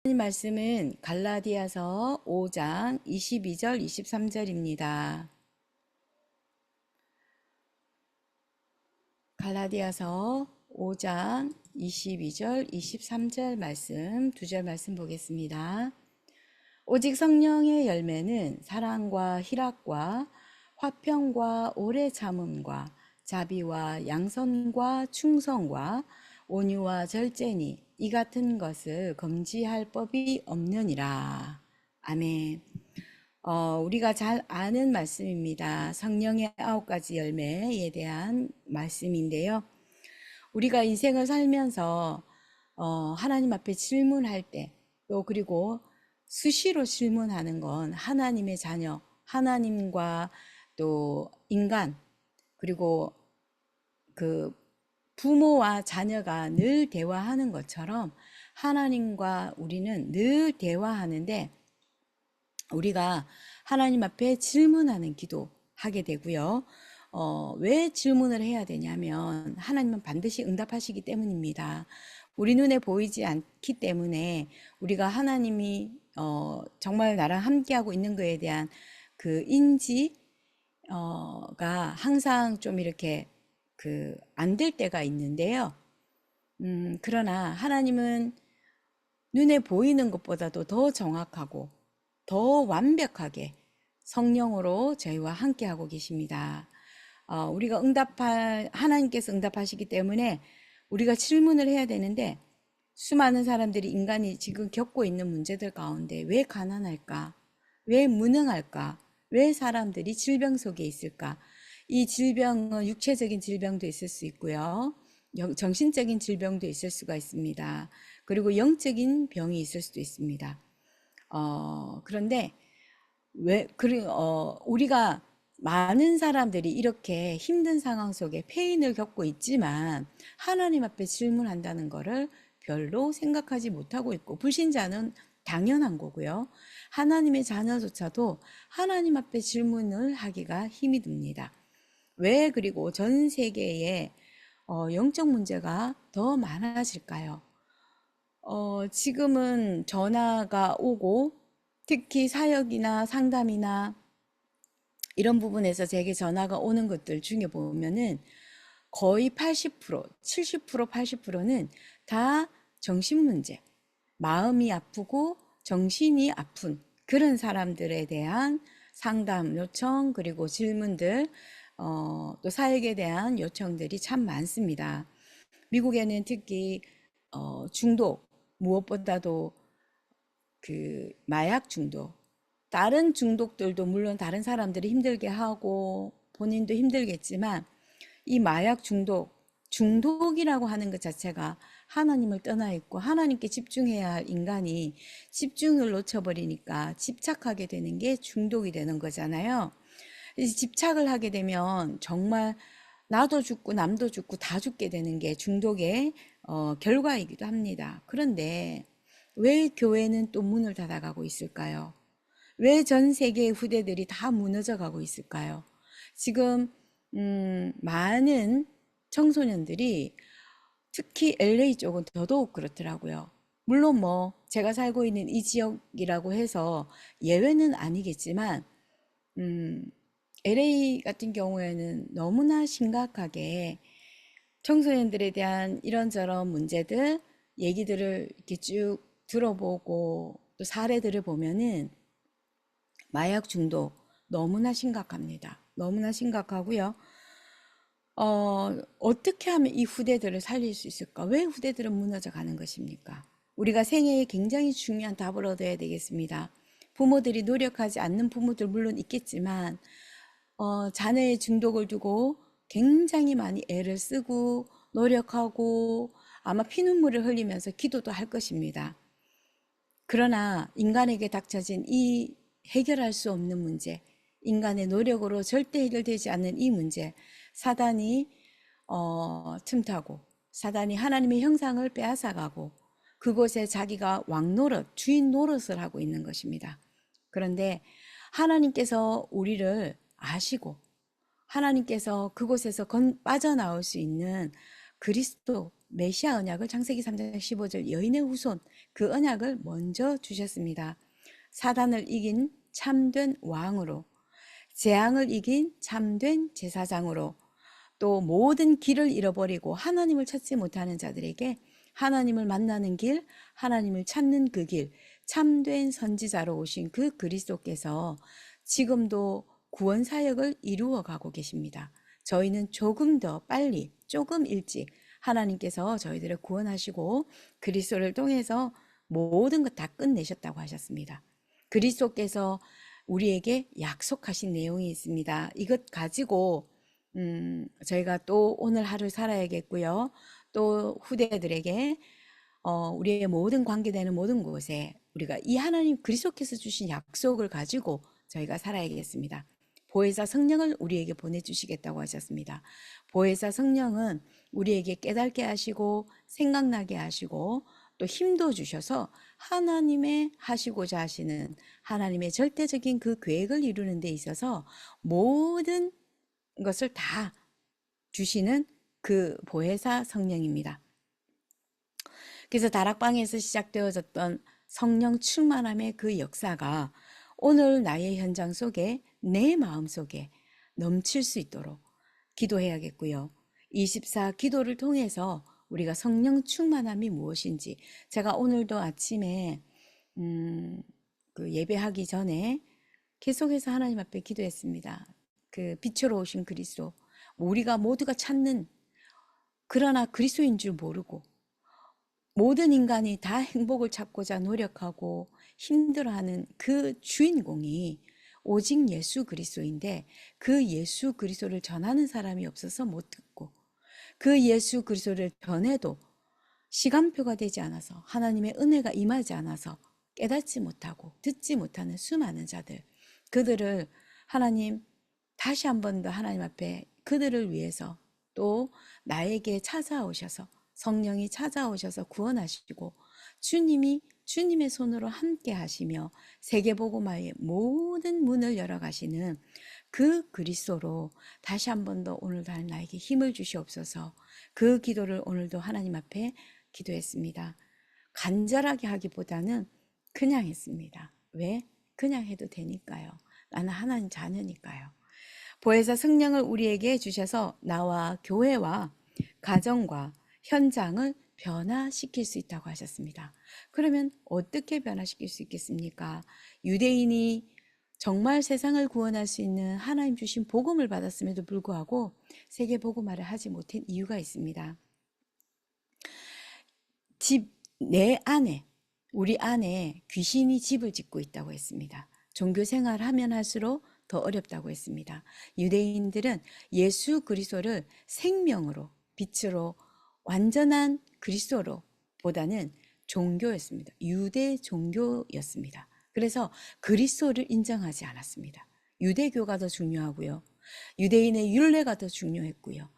이 말씀은 갈라디아서 5장 22절 23절입니다. 갈라디아서 5장 22절 23절 말씀, 두 절 말씀 보겠습니다. 오직 성령의 열매는 사랑과 희락과 화평과 오래 참음과 자비와 양선과 충성과 온유와 절제니 이 같은 것을 금지할 법이 없느니라. 아멘. 우리가 잘 아는 말씀입니다. 성령의 9가지 열매에 대한 말씀인데요. 우리가 인생을 살면서 하나님 앞에 질문할 때, 또 그리고 수시로 질문하는 건 하나님의 자녀, 하나님과 또 인간, 그리고 그 부모와 자녀가 늘 대화하는 것처럼 하나님과 우리는 늘 대화하는데, 우리가 하나님 앞에 질문하는 기도 하게 되고요. 왜 질문을 해야 되냐면 하나님은 반드시 응답하시기 때문입니다. 우리 눈에 보이지 않기 때문에 우리가 하나님이 정말 나랑 함께하고 있는 것에 대한 그 인지가 항상 좀 이렇게 안 될 때가 있는데요. 그러나 하나님은 눈에 보이는 것보다도 더 정확하고 더 완벽하게 성령으로 저희와 함께하고 계십니다. 우리가 하나님께서 응답하시기 때문에 우리가 질문을 해야 되는데, 수많은 사람들이 인간이 지금 겪고 있는 문제들 가운데 왜 가난할까? 왜 무능할까? 왜 사람들이 질병 속에 있을까? 이 질병은 육체적인 질병도 있을 수 있고요. 정신적인 질병도 있을 수가 있습니다. 그리고 영적인 병이 있을 수도 있습니다. 그런데 우리가 많은 사람들이 이렇게 힘든 상황 속에 페인을 겪고 있지만 하나님 앞에 질문한다는 것을 별로 생각하지 못하고 있고, 불신자는 당연한 거고요. 하나님의 자녀조차도 하나님 앞에 질문을 하기가 힘이 듭니다. 왜 그리고 전 세계에 영적 문제가 더 많아질까요? 지금은 전화가 오고, 특히 사역이나 상담이나 이런 부분에서 제게 전화가 오는 것들 중에 보면은 거의 80%, 70%, 80%는 다 정신 문제, 마음이 아프고 정신이 아픈 그런 사람들에 대한 상담 요청, 그리고 질문들, 또 사역에 대한 요청들이 참 많습니다. 미국에는 특히 중독, 무엇보다도 마약 중독, 다른 중독들도 물론 다른 사람들이 힘들게 하고 본인도 힘들겠지만, 이 마약 중독이라고 하는 것 자체가 하나님을 떠나 있고 하나님께 집중해야 할 인간이 집중을 놓쳐버리니까 집착하게 되는 게 중독이 되는 거잖아요. 집착을 하게 되면 정말 나도 죽고 남도 죽고 다 죽게 되는 게 중독의 결과이기도 합니다. 그런데 왜 교회는 또 문을 닫아가고 있을까요? 왜 전 세계의 후대들이 다 무너져 가고 있을까요? 지금 많은 청소년들이, 특히 LA 쪽은 더더욱 그렇더라고요. 물론 뭐 제가 살고 있는 이 지역이라고 해서 예외는 아니겠지만, LA 같은 경우에는 너무나 심각하게 청소년들에 대한 이런저런 문제들, 얘기들을 이렇게 쭉 들어보고 또 사례들을 보면은 마약 중독 너무나 심각합니다. 너무나 심각하고요. 어떻게 하면 이 후대들을 살릴 수 있을까? 왜 후대들은 무너져 가는 것입니까? 우리가 생애에 굉장히 중요한 답을 얻어야 되겠습니다. 부모들이 노력하지 않는 부모들 물론 있겠지만, 자녀의 중독을 두고 굉장히 많이 애를 쓰고 노력하고 아마 피눈물을 흘리면서 기도도 할 것입니다. 그러나 인간에게 닥쳐진 이 해결할 수 없는 문제, 인간의 노력으로 절대 해결되지 않는 이 문제, 사단이 틈타고, 사단이 하나님의 형상을 빼앗아가고 그곳에 자기가 왕노릇, 주인 노릇을 하고 있는 것입니다. 그런데 하나님께서 우리를 아시고 하나님께서 그곳에서 빠져나올 수 있는 그리스도, 메시아 언약을 창세기 3장 15절 여인의 후손 그 언약을 먼저 주셨습니다. 사단을 이긴 참된 왕으로, 재앙을 이긴 참된 제사장으로, 또 모든 길을 잃어버리고 하나님을 찾지 못하는 자들에게 하나님을 만나는 길, 하나님을 찾는 그 길, 참된 선지자로 오신 그 그리스도께서 지금도 구원 사역을 이루어 가고 계십니다. 저희는 조금 더 빨리, 조금 일찍 하나님께서 저희들을 구원하시고 그리스도를 통해서 모든 것 다 끝내셨다고 하셨습니다. 그리스도께서 우리에게 약속하신 내용이 있습니다. 이것 가지고 저희가 또 오늘 하루 살아야겠고요. 또 후대들에게 우리의 모든 관계되는 모든 곳에 우리가 이 하나님 그리스도께서 주신 약속을 가지고 저희가 살아야겠습니다. 보혜사 성령을 우리에게 보내주시겠다고 하셨습니다. 보혜사 성령은 우리에게 깨닫게 하시고 생각나게 하시고 또 힘도 주셔서 하나님의 하시고자 하시는 하나님의 절대적인 그 계획을 이루는 데 있어서 모든 것을 다 주시는 그 보혜사 성령입니다. 그래서 다락방에서 시작되어졌던 성령 충만함의 그 역사가 오늘 나의 현장 속에 내 마음 속에 넘칠 수 있도록 기도해야겠고요. 24 기도를 통해서 우리가 성령 충만함이 무엇인지 제가 오늘도 아침에 그 예배하기 전에 계속해서 하나님 앞에 기도했습니다. 그 빛으로 오신 그리스도, 우리가 모두가 찾는, 그러나 그리스도인 줄 모르고 모든 인간이 다 행복을 찾고자 노력하고 힘들어하는 그 주인공이 오직 예수 그리스도인데 그 예수 그리스도를 전하는 사람이 없어서 못 듣고 그 예수 그리스도를 전해도 시간표가 되지 않아서 하나님의 은혜가 임하지 않아서 깨닫지 못하고 듣지 못하는 수많은 자들, 그들을 하나님 다시 한 번 더 하나님 앞에 그들을 위해서 또 나에게 찾아오셔서 성령이 찾아오셔서 구원하시고 주님이 주님의 손으로 함께 하시며 세계복음화의 모든 문을 열어가시는 그 그리스도로 다시 한 번 더 오늘도 나에게 힘을 주시옵소서. 그 기도를 오늘도 하나님 앞에 기도했습니다. 간절하게 하기보다는 그냥 했습니다. 왜? 그냥 해도 되니까요. 나는 하나님 자녀니까요. 보혜사 성령을 우리에게 주셔서 나와 교회와 가정과 현장을 변화시킬 수 있다고 하셨습니다. 그러면 어떻게 변화시킬 수 있겠습니까? 유대인이 정말 세상을 구원할 수 있는 하나님 주신 복음을 받았음에도 불구하고 세계 복음화를 하지 못한 이유가 있습니다. 내 안에, 우리 안에 귀신이 집을 짓고 있다고 했습니다. 종교 생활을 하면 할수록 더 어렵다고 했습니다. 유대인들은 예수 그리스도를 생명으로, 빛으로, 완전한 그리스도로 보다는 종교였습니다. 유대 종교였습니다. 그래서 그리스도를 인정하지 않았습니다. 유대교가 더 중요하고요. 유대인의 율례가 더 중요했고요.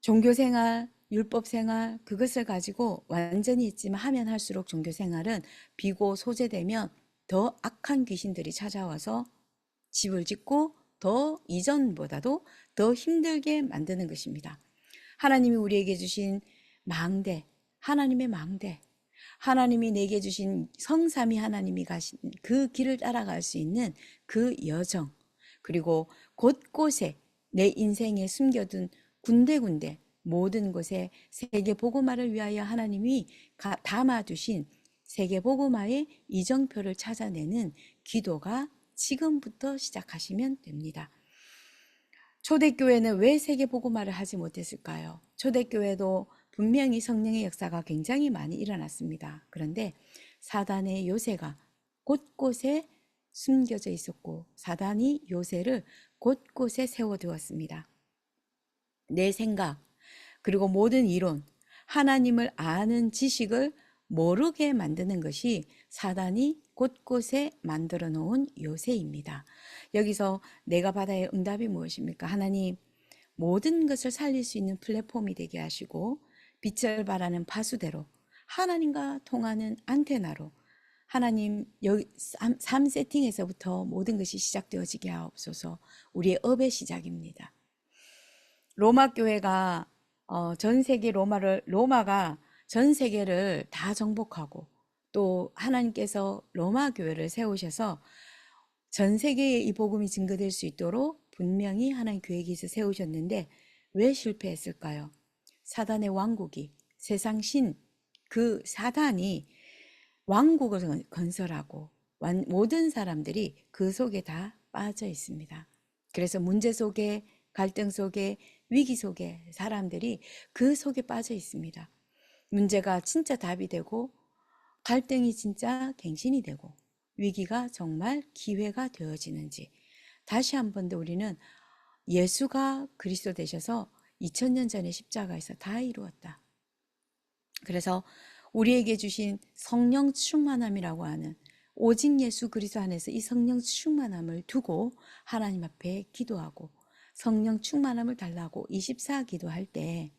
종교생활, 율법생활 그것을 가지고 완전히 있지만 하면 할수록 종교생활은 비고 소재되면 더 악한 귀신들이 찾아와서 집을 짓고 더 이전보다도 더 힘들게 만드는 것입니다. 하나님이 우리에게 주신 망대, 하나님의 망대, 하나님이 내게 주신 성삼위 하나님이 가신 그 길을 따라갈 수 있는 그 여정, 그리고 곳곳에 내 인생에 숨겨둔 군데군데 모든 곳에 세계 복음화를 위하여 하나님이 담아두신 세계 복음화의 이정표를 찾아내는 기도가 지금부터 시작하시면 됩니다. 초대교회는 왜 세계 복음화를 하지 못했을까요? 초대교회도 분명히 성령의 역사가 굉장히 많이 일어났습니다. 그런데 사단의 요새가 곳곳에 숨겨져 있었고 사단이 요새를 곳곳에 세워두었습니다. 내 생각, 그리고 모든 이론, 하나님을 아는 지식을 모르게 만드는 것이 사단이 곳곳에 만들어 놓은 요새입니다. 여기서 내가 받아야 할 응답이 무엇입니까? 하나님, 모든 것을 살릴 수 있는 플랫폼이 되게 하시고 빛을 발하는 파수대로 하나님과 통하는 안테나로 하나님 여기 3세팅에서부터 모든 것이 시작되어지게 하옵소서. 우리의 업의 시작입니다. 로마 교회가 전 세계 로마가 전 세계를 다 정복하고 또 하나님께서 로마 교회를 세우셔서 전 세계에 이 복음이 증거될 수 있도록 분명히 하나님 계획이 있어 세우셨는데 왜 실패했을까요? 사단의 왕국이 세상 신 그 사단이 왕국을 건설하고 모든 사람들이 그 속에 다 빠져 있습니다. 그래서 문제 속에 갈등 속에 위기 속에 사람들이 그 속에 빠져 있습니다. 문제가 진짜 답이 되고 갈등이 진짜 갱신이 되고 위기가 정말 기회가 되어지는지 다시 한 번 더 우리는 예수가 그리스도 되셔서 2000년 전에 십자가에서 다 이루었다. 그래서 우리에게 주신 성령 충만함이라고 하는 오직 예수 그리스도 안에서 이 성령 충만함을 두고 하나님 앞에 기도하고 성령 충만함을 달라고 24 기도할 때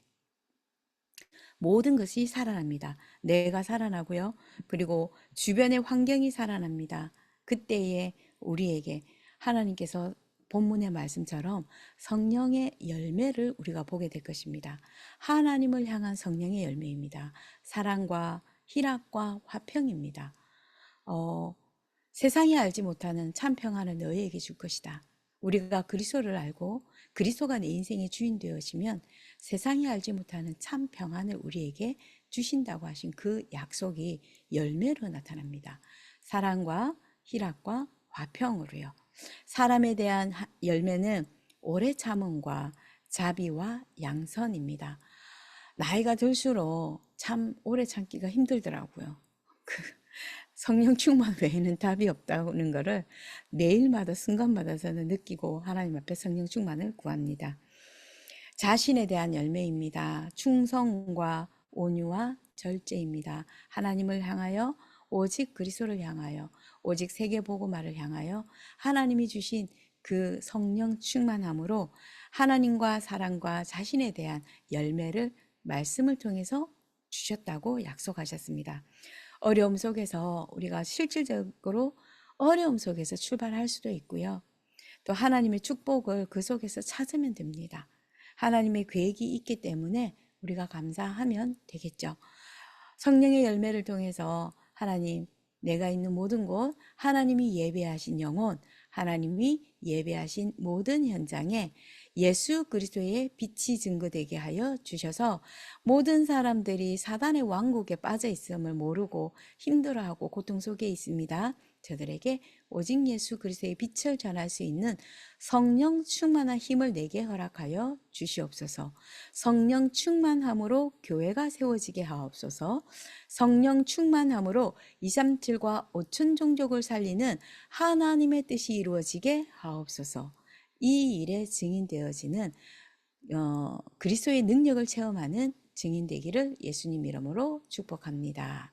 모든 것이 살아납니다. 내가 살아나고요. 그리고 주변의 환경이 살아납니다. 그때에 우리에게 하나님께서 본문의 말씀처럼 성령의 열매를 우리가 보게 될 것입니다. 하나님을 향한 성령의 열매입니다. 사랑과 희락과 화평입니다. 세상이 알지 못하는 참 평안을 너희에게 줄 것이다. 우리가 그리스도를 알고 그리스도가 내 인생의 주인 되어지면 세상이 알지 못하는 참 평안을 우리에게 주신다고 하신 그 약속이 열매로 나타납니다. 사랑과 희락과 화평으로요. 사람에 대한 열매는 오래 참음과 자비와 양선입니다. 나이가 들수록 참 오래 참기가 힘들더라고요. 성령 충만 외에는 답이 없다는 것을 매일마다 순간마다 저는 느끼고 하나님 앞에 성령 충만을 구합니다. 자신에 대한 열매입니다. 충성과 온유와 절제입니다. 하나님을 향하여 오직 그리스도를 향하여 오직 세계복음화를 향하여 하나님이 주신 그 성령 충만함으로 하나님과 사랑과 자신에 대한 열매를 말씀을 통해서 주셨다고 약속하셨습니다. 어려움 속에서 우리가 실질적으로 어려움 속에서 출발할 수도 있고요. 또 하나님의 축복을 그 속에서 찾으면 됩니다. 하나님의 계획이 있기 때문에 우리가 감사하면 되겠죠. 성령의 열매를 통해서 하나님, 내가 있는 모든 곳, 하나님이 예배하신 영혼, 하나님이 예배하신 모든 현장에 예수 그리스도의 빛이 증거되게 하여 주셔서 모든 사람들이 사단의 왕국에 빠져 있음을 모르고 힘들어하고 고통 속에 있습니다. 저들에게 오직 예수 그리스도의 빛을 전할 수 있는 성령 충만한 힘을 내게 허락하여 주시옵소서. 성령 충만함으로 교회가 세워지게 하옵소서. 성령 충만함으로 237과 5천 종족을 살리는 하나님의 뜻이 이루어지게 하옵소서. 이 일에 증인되어지는 그리스도의 능력을 체험하는 증인되기를 예수님 이름으로 축복합니다.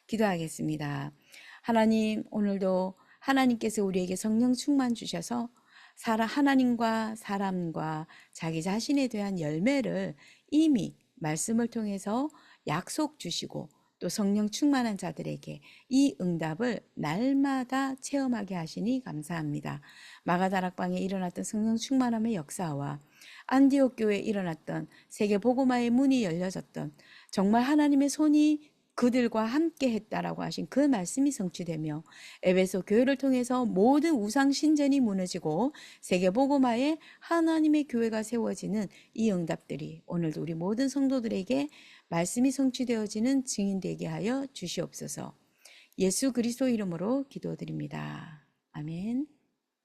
기도하겠습니다. 하나님, 오늘도 하나님께서 우리에게 성령 충만 주셔서 하나님과 사람과 자기 자신에 대한 열매를 이미 말씀을 통해서 약속 주시고 또 성령 충만한 자들에게 이 응답을 날마다 체험하게 하시니 감사합니다. 마가다락방에 일어났던 성령 충만함의 역사와 안디옥 교회에 일어났던 세계 복음화의 문이 열려졌던 정말 하나님의 손이 그들과 함께 했다라고 하신 그 말씀이 성취되며 에베소 교회를 통해서 모든 우상 신전이 무너지고 세계 복음화에 하나님의 교회가 세워지는 이 응답들이 오늘도 우리 모든 성도들에게 말씀이 성취되어지는 증인되게 하여 주시옵소서. 예수 그리스도 이름으로 기도드립니다. 아멘.